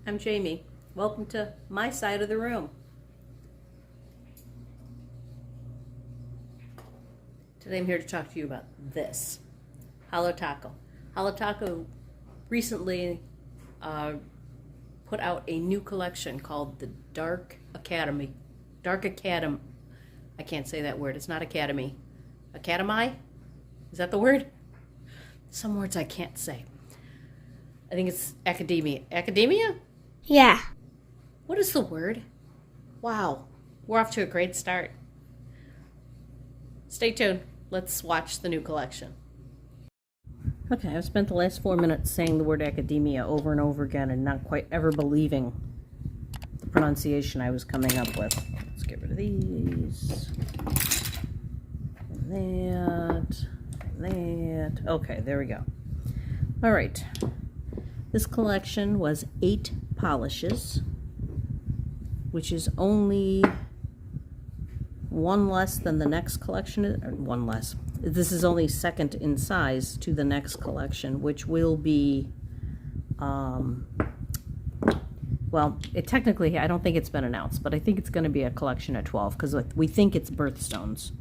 I'm Jamie. Welcome to my side of the room. Today I'm here to talk to you about this. HOLO TACO. HOLO TACO recently put out a new collection called the Dark Academy. Dark Academy. I can't say that word. It's not Academy. Academi? Is that the word? Some words I can't say. I think it's academia. Academia? Yeah. What is the word? Wow. We're off to a great start. Stay tuned. Let's watch the new collection. Okay, I've spent the last 4 minutes saying the word academia over and over again and not quite ever believing the pronunciation I was coming up with. Let's get rid of these. And that. Okay, there we go. All right. This collection was 8 polishes, which is only one less than the next collection. Or one less. This is only second in size to the next collection, which will be, well, technically, I don't think it's been announced, but I think it's going to be a collection of 12 because we think it's birthstones.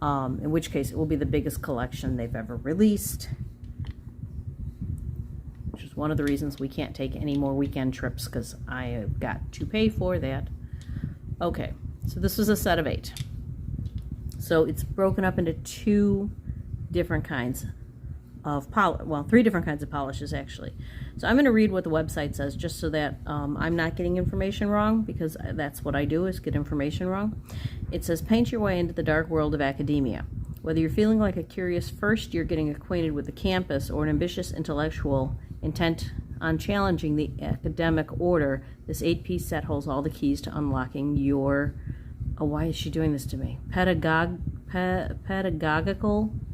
In which case, it will be the biggest collection they've ever released. Which is one of the reasons we can't take any more weekend trips because I have got to pay for that. Okay, so this was a set of 8. So it's broken up into 2 different kinds of well, 3 different kinds of polishes actually. So I'm going to read what the website says just so that I'm not getting information wrong, because that's what I do, is get information wrong. It says, paint your way into the dark world of academia. Whether you're feeling like a curious first year getting acquainted with the campus or an ambitious intellectual intent on challenging the academic order, this 8-piece set holds all the keys to unlocking your, oh, why is she doing this to me? Pedagogical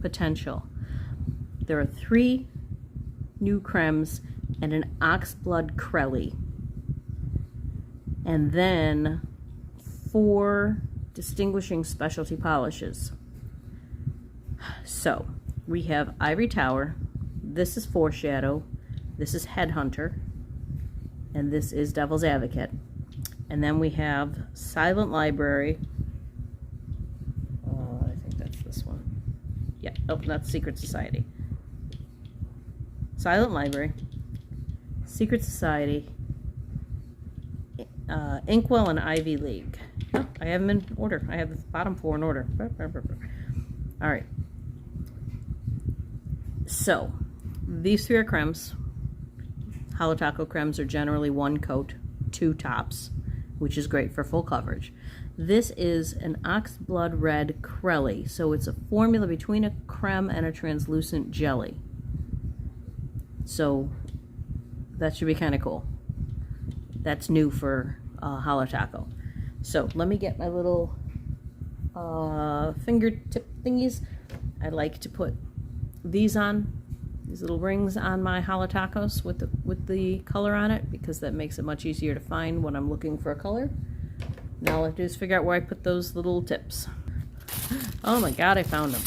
potential. There are 3 new cremes and an oxblood crelly. And then 4 distinguishing specialty polishes. So, we have Ivory Tower, this is Foreshadow, this is Headhunter, and this is Devil's Advocate. And then we have Silent Library. I think that's this one. Yeah, oh, that's Secret Society. Silent Library, Secret Society, Inkwell, and Ivy League. Oh, I have them in order. I have the bottom 4 in order. All right. So, these 3 are cremes. HOLO TACO cremes are generally 1 coat, 2 tops, which is great for full coverage. This is an oxblood red crelly, so it's a formula between a creme and a translucent jelly. So that should be kind of cool. That's new for HOLO TACO. So let me get my little fingertip thingies. I like to put these on, these little rings on my HOLO TACOs with the color on it, because that makes it much easier to find when I'm looking for a color. Now all I have to do is figure out where I put those little tips. Oh my god, I found them.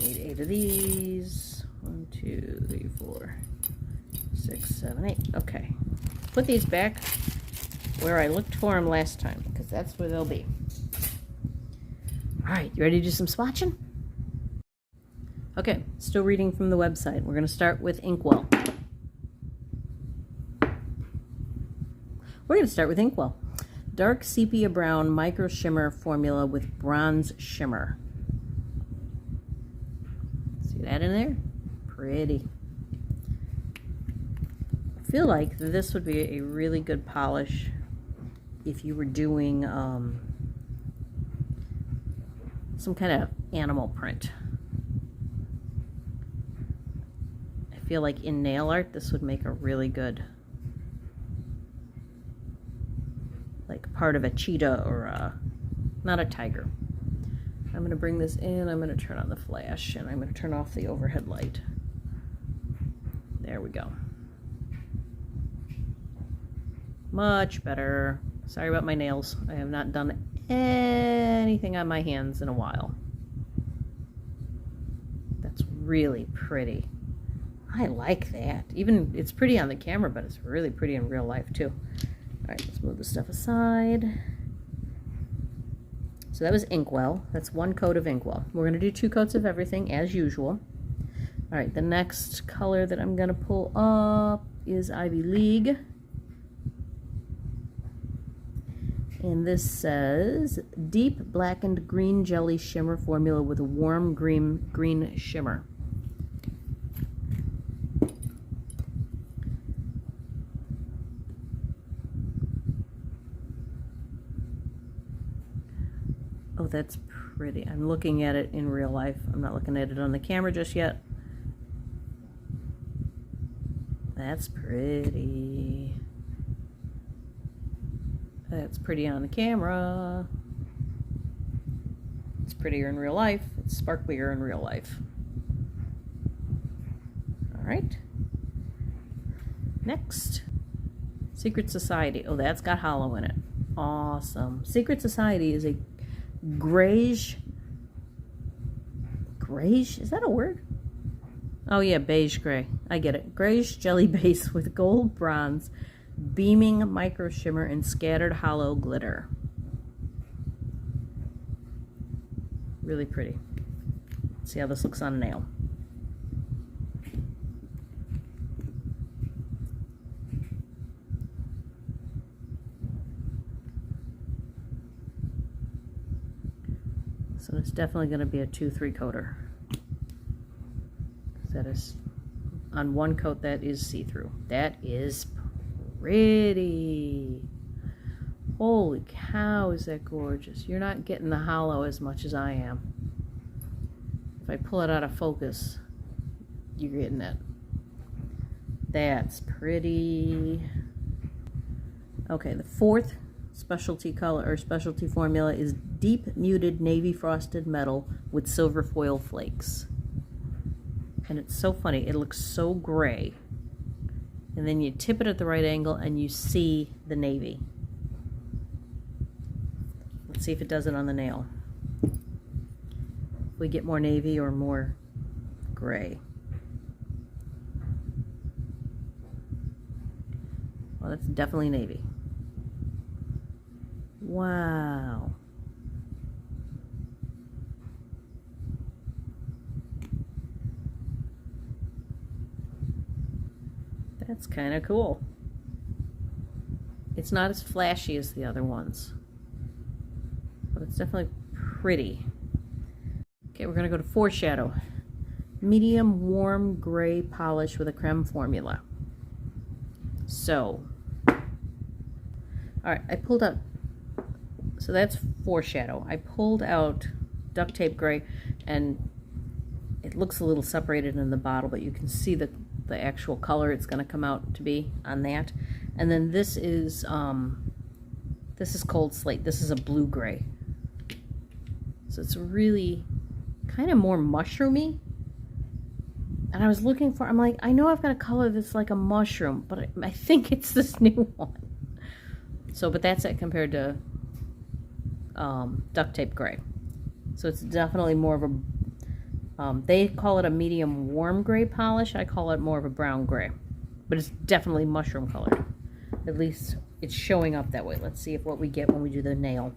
Need 8 of these. 1, 2, 3, 4, 6, 7, 8. Okay. Put these back where I looked for them last time, because that's where they'll be. Alright, you ready to do some swatching? Okay, still reading from the website. We're going to start with Inkwell. We're going to start with Inkwell. Dark sepia brown micro shimmer formula with bronze shimmer. See that in there? Pretty. I feel like this would be a really good polish if you were doing some kind of animal print. I feel like in nail art this would make a really good, like, part of a cheetah or not a tiger. I'm going to bring this in, I'm going to turn on the flash, and I'm going to turn off the overhead light. There we go. Much better. Sorry about my nails. I have not done anything on my hands in a while. That's really pretty. I like that. Even it's pretty on the camera, but it's really pretty in real life too. All right, let's move this stuff aside. So that was Inkwell. That's one coat of Inkwell. We're going to do 2 coats of everything as usual. All right, the next color that I'm going to pull up is Ivy League. And this says Deep Blackened Green Jelly Shimmer Formula with a warm green shimmer. Oh, that's pretty. I'm looking at it in real life. I'm not looking at it on the camera just yet. That's pretty. That's pretty on the camera. It's prettier in real life. It's sparklier in real life. All right. Next, Secret Society. Oh, that's got holo in it. Awesome. Secret Society is a grayish, is that a word? Oh yeah, beige gray. I get it. Grayish jelly base with gold bronze, beaming micro shimmer, and scattered holo glitter. Really pretty. Let's see how this looks on nail. So it's definitely going to be a 2-3 coater. That is on one coat that is see-through. That is pretty. Holy cow, is that gorgeous. You're not getting the holo as much as I am. If I pull it out of focus, you're getting it. That's pretty. Okay, the 4th specialty color or specialty formula is Deep Muted Navy Frosted Metal with silver foil flakes. And it's so funny, it looks so gray. And then you tip it at the right angle and you see the navy. Let's see if it does it on the nail. If we get more navy or more gray. Well, that's definitely navy. Wow. That's kind of cool. It's not as flashy as the other ones, but it's definitely pretty. Okay, we're going to go to Foreshadow. Medium warm gray polish with a creme formula. So, all right, I pulled out, so that's Foreshadow. I pulled out Duct Tape Gray, and it looks a little separated in the bottle, but you can see the actual color it's going to come out to be on that. And then this is Cold Slate. This is a blue gray. So it's really kind of more mushroomy. And I was looking for, I'm like, I know I've got a color that's like a mushroom, but I think it's this new one. So, but that's it compared to Duct Tape Gray. So it's definitely more of a, they call it a medium warm gray polish. I call it more of a brown gray, but it's definitely mushroom colored. At least it's showing up that way. Let's see if what we get when we do the nail.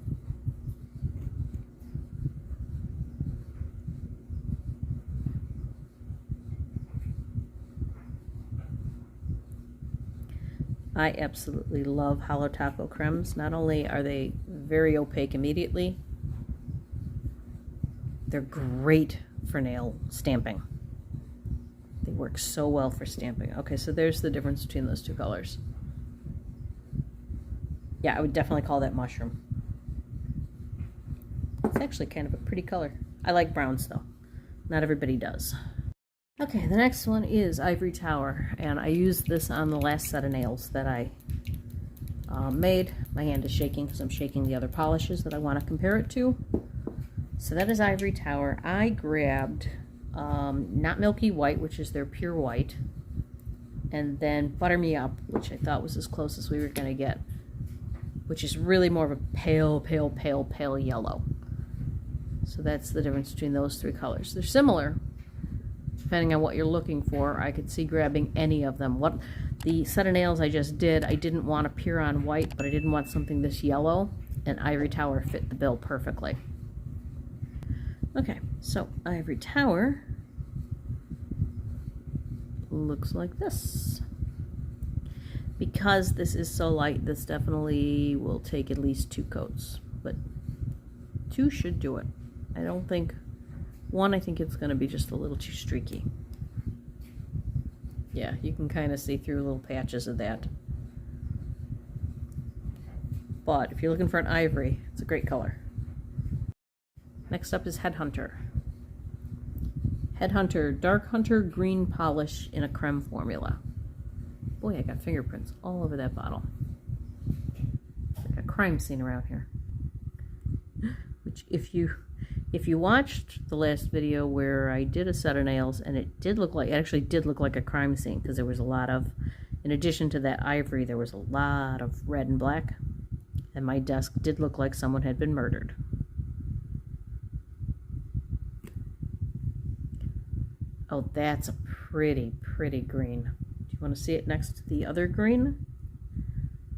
I absolutely love Holo Taco cremes. Not only are they very opaque immediately, they're great for nail stamping. They work so well for stamping. Okay, so there's the difference between those two colors. Yeah, I would definitely call that mushroom. It's actually kind of a pretty color. I like browns though. Not everybody does. Okay, the next one is Ivory Tower, and I used this on the last set of nails that I made. My hand is shaking because I'm shaking the other polishes that I want to compare it to. So that is Ivory Tower. I grabbed Not Milky White, which is their pure white, and then Butter Me Up, which I thought was as close as we were going to get, which is really more of a pale, pale, pale, pale yellow. So that's the difference between those three colors. They're similar, depending on what you're looking for, I could see grabbing any of them. What the set of nails I just did, I didn't want a pure on white, but I didn't want something this yellow, and Ivory Tower fit the bill perfectly. Okay, so Ivory Tower looks like this. Because this is so light, this definitely will take at least 2 coats, but 2 should do it. I don't think, 1, I think it's going to be just a little too streaky. Yeah, you can kind of see through little patches of that. But if you're looking for an ivory, it's a great color. Next up is Headhunter. Headhunter Dark Hunter Green Polish in a creme formula. Boy, I got fingerprints all over that bottle. It's like a crime scene around here. Which, if you watched the last video where I did a set of nails, and it actually did look like a crime scene, because there was a lot of, in addition to that ivory, there was a lot of red and black, and my desk did look like someone had been murdered. Oh, that's a pretty, pretty green. You want to see it next to the other green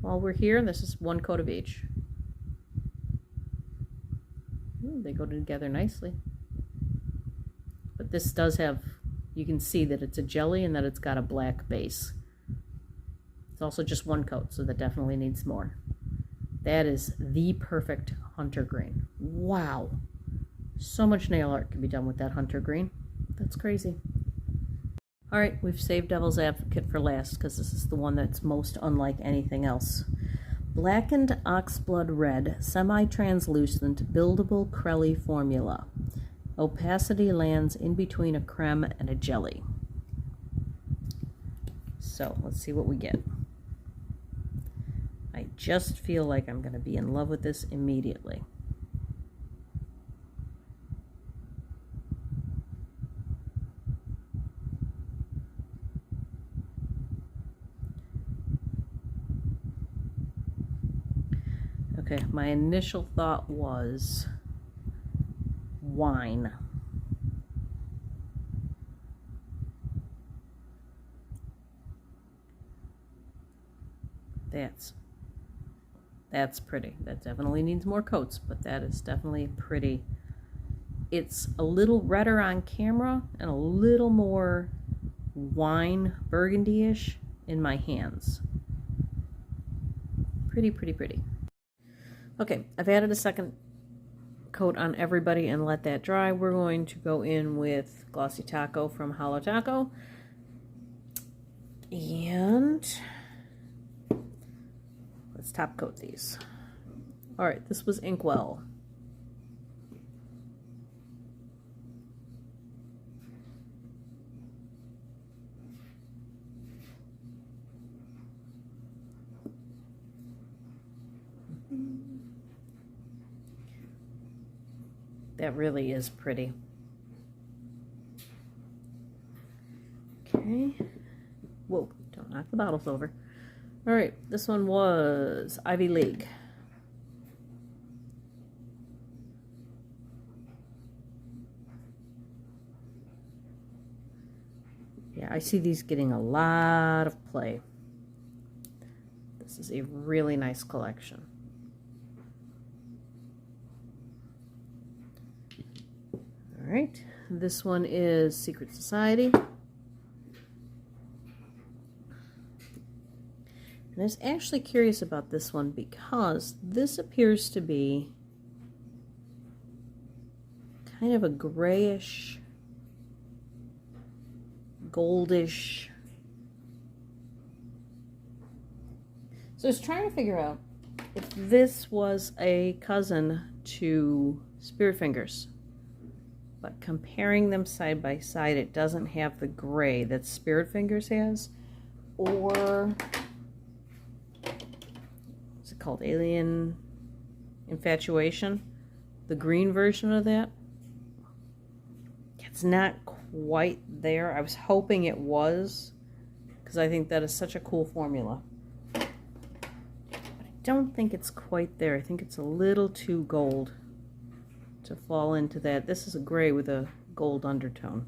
while we're here? This is 1 coat of each. Ooh, they go together nicely. But this does have, you can see that it's a jelly and that it's got a black base. It's also just 1 coat, so that definitely needs more. That is the perfect hunter green. Wow. So much nail art can be done with that hunter green. That's crazy. Alright, we've saved Devil's Advocate for last because this is the one that's most unlike anything else. Blackened Oxblood Red Semi-Translucent Buildable Crelly Formula. Opacity lands in between a creme and a jelly. So, let's see what we get. I just feel like I'm going to be in love with this immediately. Okay, my initial thought was wine. That's pretty. That definitely needs more coats, but that is definitely pretty. It's a little redder on camera and a little more wine burgundy-ish in my hands. Pretty, pretty, pretty. Okay, I've added a second coat on everybody and let that dry. We're going to go in with Glossy Taco from HOLO Taco. And let's top coat these. Alright, this was Inkwell. That really is pretty. Okay. Whoa, don't knock the bottles over. Alright, this one was Ivy League. Yeah, I see these getting a lot of play. This is a really nice collection. Alright, this one is Secret Society. And I was actually curious about this one because this appears to be kind of a grayish, goldish. So I was trying to figure out if this was a cousin to Spirit Fingers. But comparing them side by side, it doesn't have the gray that Spirit Fingers has. Or, what's it called? Alien Infatuation? The green version of that. It's not quite there. I was hoping it was, because I think that is such a cool formula. But I don't think it's quite there. I think it's a little too gold to fall into that. This is a gray with a gold undertone.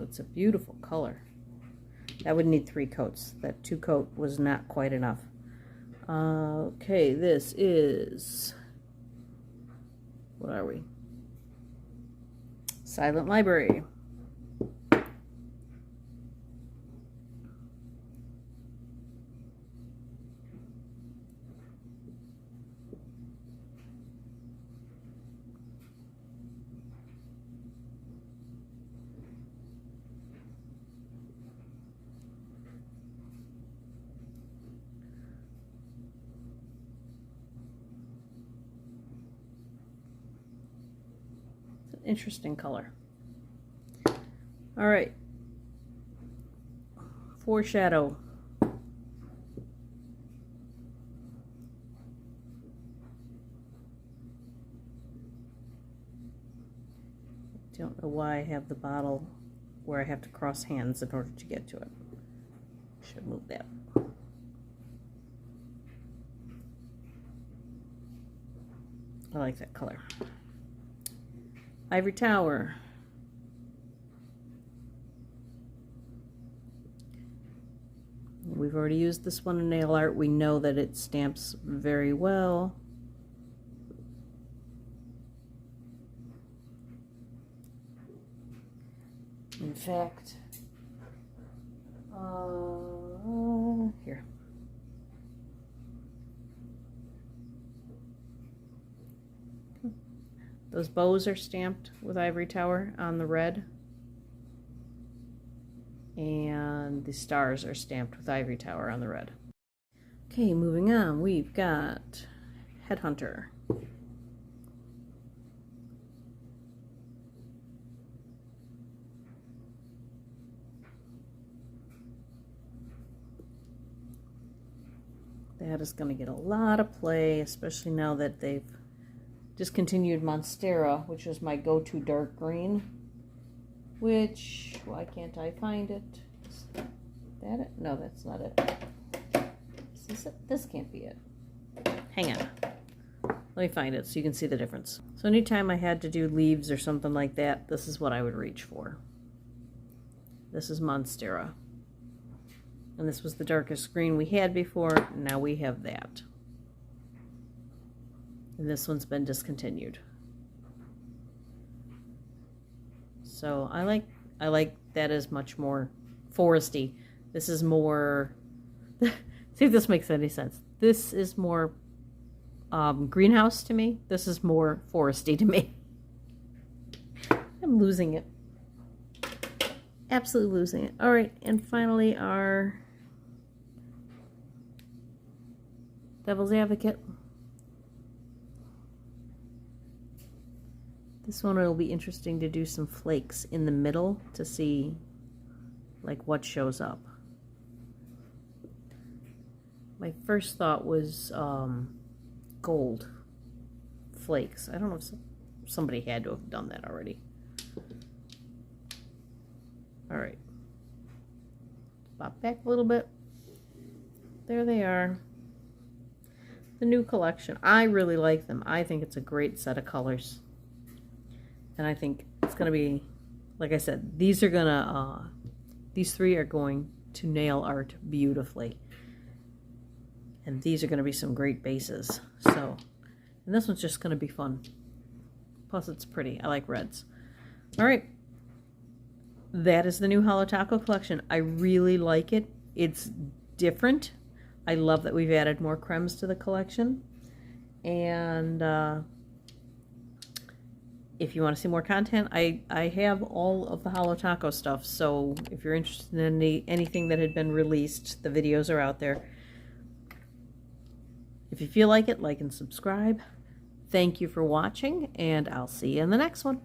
it's a beautiful color. That would need 3 coats. That 2 coat was not quite enough. Okay, this is, what are we? Silent Library. Interesting color. All right, Foreshadow. Don't know why I have the bottle where I have to cross hands in order to get to it. Should move that. I like that color. Ivory Tower. We've already used this one in nail art. We know that it stamps very well. In fact, here. Those bows are stamped with Ivory Tower on the red. And the stars are stamped with Ivory Tower on the red. Okay, moving on, we've got Headhunter. That is going to get a lot of play, especially now that they've discontinued Monstera, which is my go-to dark green. Which, why can't I find it? Is that it? No, that's not it. Is this it? This can't be it. Hang on. Let me find it so you can see the difference. So anytime I had to do leaves or something like that, this is what I would reach for. This is Monstera. And this was the darkest green we had before. Now we have that. And this one's been discontinued. So I like that is much more foresty. This is more, see if this makes any sense. This is more greenhouse to me. This is more foresty to me. I'm losing it. Absolutely losing it. All right, and finally our Devil's Advocate. This one will be interesting to do some flakes in the middle to see like what shows up. My first thought was gold flakes. I don't know if somebody had to have done that already. All right, pop back a little bit. There they are. The new collection. I really like them. I think it's a great set of colors. And I think it's going to be, like I said, these are going to, these three are going to nail art beautifully. And these are going to be some great bases. So, and this one's just going to be fun. Plus it's pretty. I like reds. All right. That is the new HOLO TACO collection. I really like it. It's different. I love that we've added more cremes to the collection. And if you want to see more content, I have all of the HOLO TACO stuff. So if you're interested in anything that had been released, the videos are out there. If you feel like it, like and subscribe. Thank you for watching, and I'll see you in the next one.